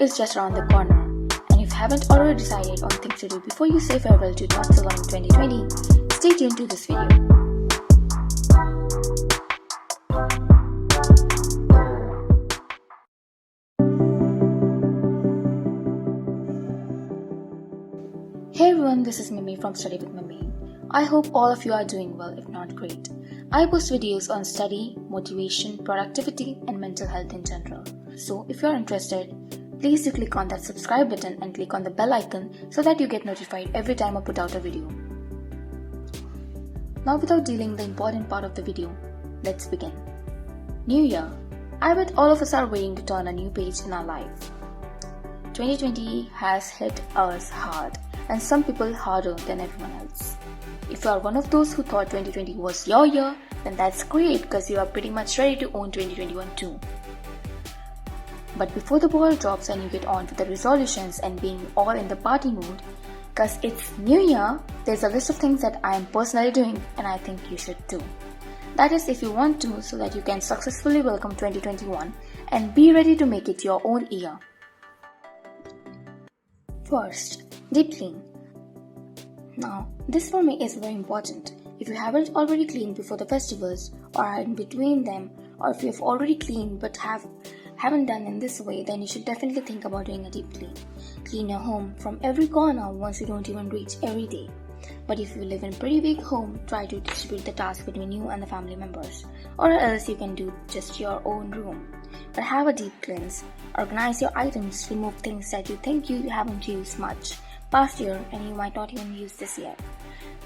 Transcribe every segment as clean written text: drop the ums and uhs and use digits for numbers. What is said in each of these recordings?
is just around the corner, and if you haven't already decided on things to do before you say farewell to not so long in 2020, stay tuned to this video. Hey everyone, this is Mimi from Study with Mimi. I hope all of you are doing well, if not great. I post videos on study, motivation, productivity, and mental health in general. So if you are interested, please do click on that subscribe button and click on the bell icon so that you get notified every time I put out a video. Now without delaying the important part of the video, let's begin. New Year. I bet all of us are waiting to turn a new page in our life. 2020 has hit us hard, and some people harder than everyone else. If you are one of those who thought 2020 was your year, then that's great because you are pretty much ready to own 2021 too. But before the ball drops and you get on with the resolutions and being all in the party mood, because it's New Year, there's a list of things that I am personally doing and I think you should too. That is if you want to, so that you can successfully welcome 2021 and be ready to make it your own year. First, deep clean. Now, this for me is very important. If you haven't already cleaned before the festivals or are in between them, or if you have already cleaned but haven't done in this way, then you should definitely think about doing a deep clean. Clean your home from every corner once you don't even reach every day. But if you live in a pretty big home, try to distribute the task between you and the family members, or else you can do just your own room. But have a deep cleanse. Organize your items, remove things that you think you haven't used much past year and you might not even use this year.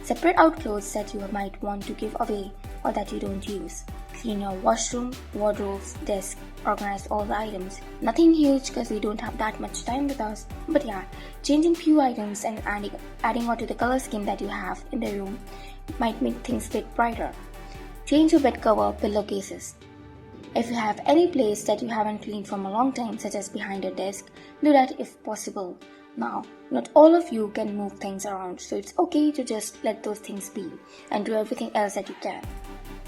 Separate out clothes that you might want to give away or that you don't use. Clean your washroom, wardrobes, desk, organize all the items. Nothing huge because we don't have that much time with us. But yeah, changing few items and adding on to the color scheme that you have in the room might make things a bit brighter. Change your bed cover, pillowcases. If you have any place that you haven't cleaned from a long time, such as behind your desk, do that if possible. Now, not all of you can move things around, so it's okay to just let those things be and do everything else that you can.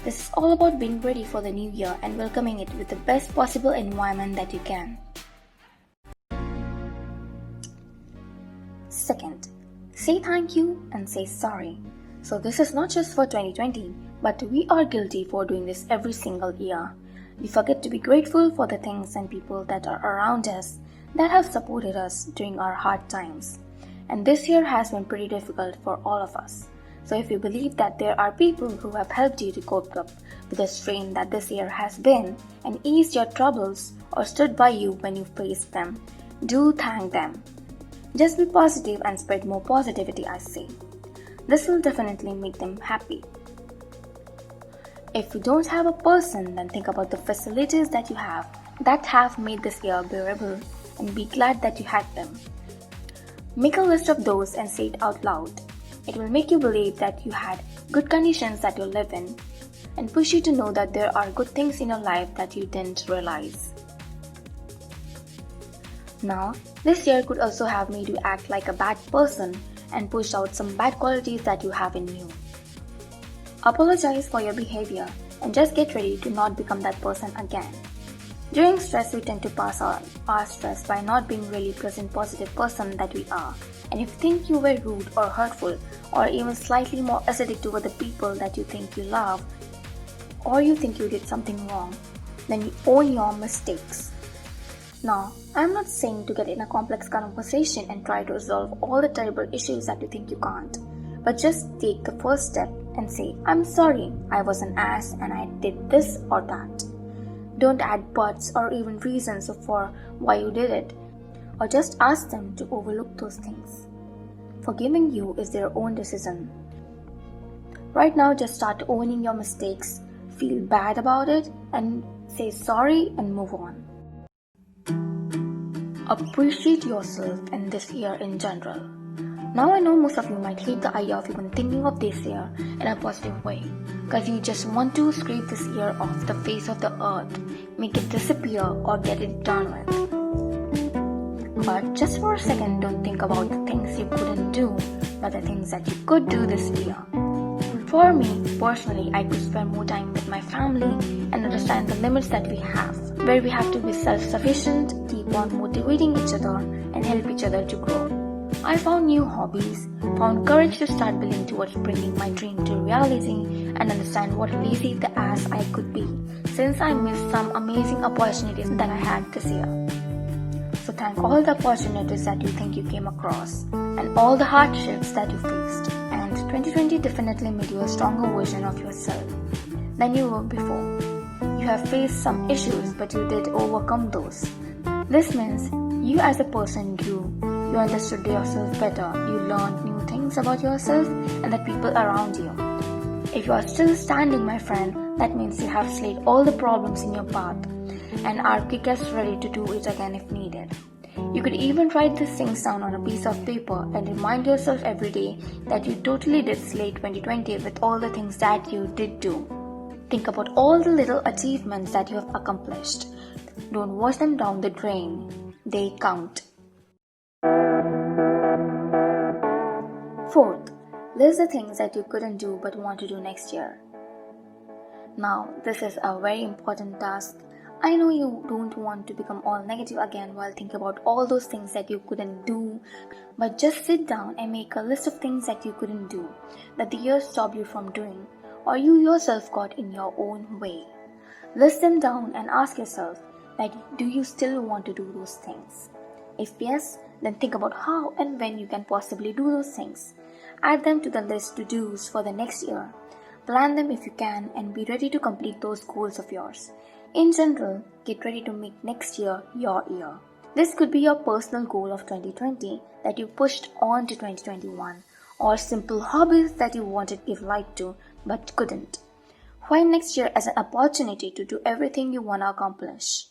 This is all about being ready for the new year and welcoming it with the best possible environment that you can. Second, say thank you and say sorry. So this is not just for 2020, but we are guilty for doing this every single year. We forget to be grateful for the things and people that are around us that have supported us during our hard times. And this year has been pretty difficult for all of us. So if you believe that there are people who have helped you to cope up with the strain that this year has been and eased your troubles or stood by you when you faced them, do thank them. Just be positive and spread more positivity, I say. This will definitely make them happy. If you don't have a person, then think about the facilities that you have that have made this year bearable and be glad that you had them. Make a list of those and say it out loud. It will make you believe that you had good conditions that you live in and push you to know that there are good things in your life that you didn't realize. Now, this year could also have made you act like a bad person and pushed out some bad qualities that you have in you. Apologize for your behavior and just get ready to not become that person again. During stress, we tend to pass on our stress by not being really present positive person that we are. And if you think you were rude or hurtful or even slightly more acidic toward the people that you think you love, or you think you did something wrong, then you own your mistakes. Now, I'm not saying to get in a complex conversation and try to resolve all the terrible issues that you think you can't, but just take the first step and say, I'm sorry, I was an ass and I did this or that. Don't add buts or even reasons for why you did it, or just ask them to overlook those things. Forgiving you is their own decision. Right now, just start owning your mistakes, feel bad about it, and say sorry and move on. Appreciate yourself in this year in general. Now I know most of you might hate the idea of even thinking of this year in a positive way, because you just want to scrape this year off the face of the earth, make it disappear or get it done with. But just for a second, don't think about the things you couldn't do, but the things that you could do this year. For me, personally, I could spend more time with my family and understand the limits that we have, where we have to be self-sufficient, keep on motivating each other and help each other to grow. I found new hobbies, found courage to start building towards bringing my dream to reality, and understand what lazy the ass I could be since I missed some amazing opportunities that I had this year. So thank all the opportunities that you think you came across and all the hardships that you faced. And 2020 definitely made you a stronger version of yourself than you were before. You have faced some issues, but you did overcome those. This means you as a person grew. You understood yourself better. You learned new things about yourself and the people around you. If you are still standing, my friend, that means you have slayed all the problems in your path and are kick-ass ready to do it again if needed. You could even write these things down on a piece of paper and remind yourself every day that you totally did slay 2020 with all the things that you did do. Think about all the little achievements that you have accomplished. Don't wash them down the drain. They count. Fourth, list the things that you couldn't do but want to do next year. Now, this is a very important task. I know you don't want to become all negative again while thinking about all those things that you couldn't do, but just sit down and make a list of things that you couldn't do, that the year stopped you from doing, or you yourself got in your own way. List them down and ask yourself that do you still want to do those things? If yes, then think about how and when you can possibly do those things. Add them to the list to do's for the next year. Plan them if you can and be ready to complete those goals of yours. In general, get ready to make next year your year. This could be your personal goal of 2020 that you pushed on to 2021, or simple hobbies that you wanted to give life to but couldn't. Find next year as an opportunity to do everything you want to accomplish.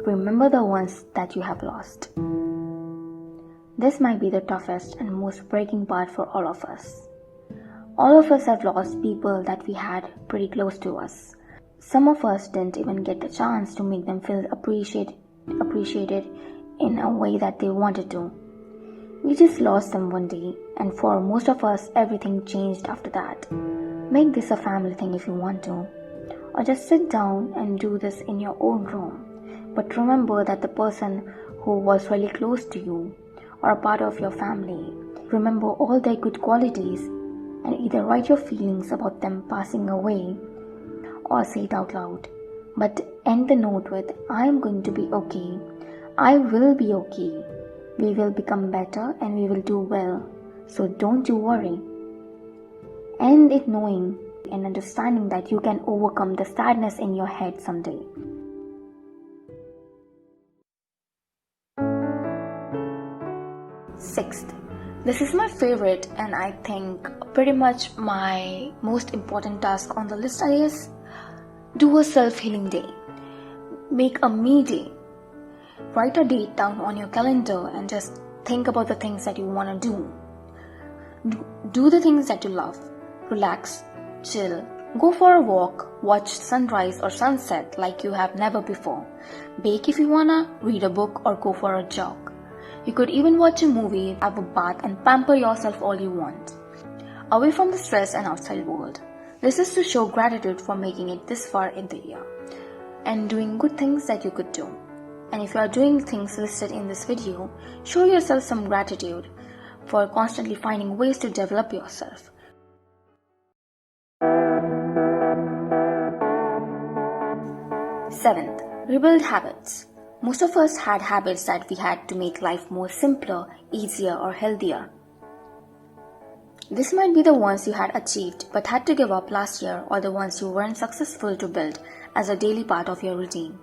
Remember the ones that you have lost. This might be the toughest and most breaking part for all of us. All of us have lost people that we had pretty close to us. Some of us didn't even get the chance to make them feel appreciated in a way that they wanted to. We just lost them one day, and for most of us, everything changed after that. Make this a family thing if you want to, or just sit down and do this in your own room. But remember that the person who was really close to you or a part of your family, remember all their good qualities and either write your feelings about them passing away or say it out loud. But end the note with, I am going to be okay. I will be okay. We will become better and we will do well. So don't you worry. End it knowing and understanding that you can overcome the sadness in your head someday. Sixth, this is my favorite and I think pretty much my most important task on the list is do a self-healing day. Make a me day. Write a date down on your calendar and just think about the things that you want to do. Do the things that you love. Relax, chill, go for a walk, watch sunrise or sunset like you have never before. Bake if you wanna, read a book or go for a jog. You could even watch a movie, have a bath and pamper yourself all you want. Away from the stress and outside world. This is to show gratitude for making it this far in the year and doing good things that you could do. And if you are doing things listed in this video, show yourself some gratitude for constantly finding ways to develop yourself. Seventh, rebuild habits. Most of us had habits that we had to make life more simpler, easier or healthier. This might be the ones you had achieved but had to give up last year, or the ones you weren't successful to build as a daily part of your routine.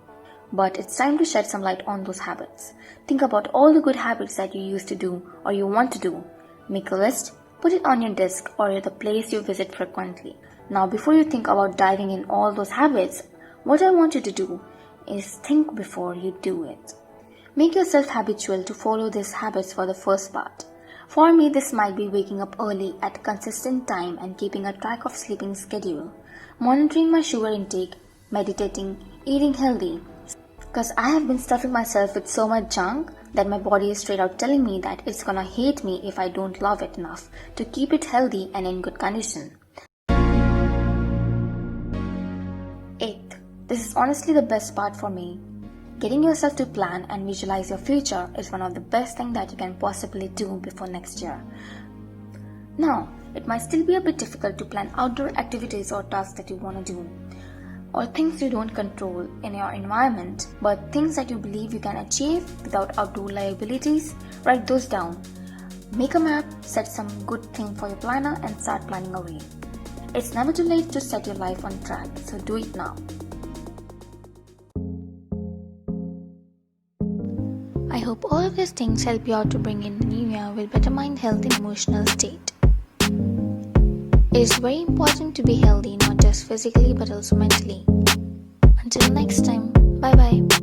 But it's time to shed some light on those habits. Think about all the good habits that you used to do or you want to do. Make a list, put it on your desk or the place you visit frequently. Now before you think about diving in all those habits, what I want you to do is think before you do it. Make yourself habitual to follow these habits for the first part. For me, this might be waking up early at a consistent time and keeping a track of sleeping schedule, monitoring my sugar intake, meditating, eating healthy. Because I have been stuffing myself with so much junk that my body is straight out telling me that it's gonna hate me if I don't love it enough to keep it healthy and in good condition. Eighth, This is honestly the best part for me. Getting yourself to plan and visualize your future is one of the best things that you can possibly do before next year. Now, it might still be a bit difficult to plan outdoor activities or tasks that you want to do, or things you don't control in your environment, but things that you believe you can achieve without outdoor liabilities, write those down. Make a map, set some good thing for your planner, and start planning away. It's never too late to set your life on track, so do it now. I hope all of these things help you out to bring in the new year with better mind, health, and emotional state. It is very important to be healthy, not just physically but also mentally. Until next time, bye bye.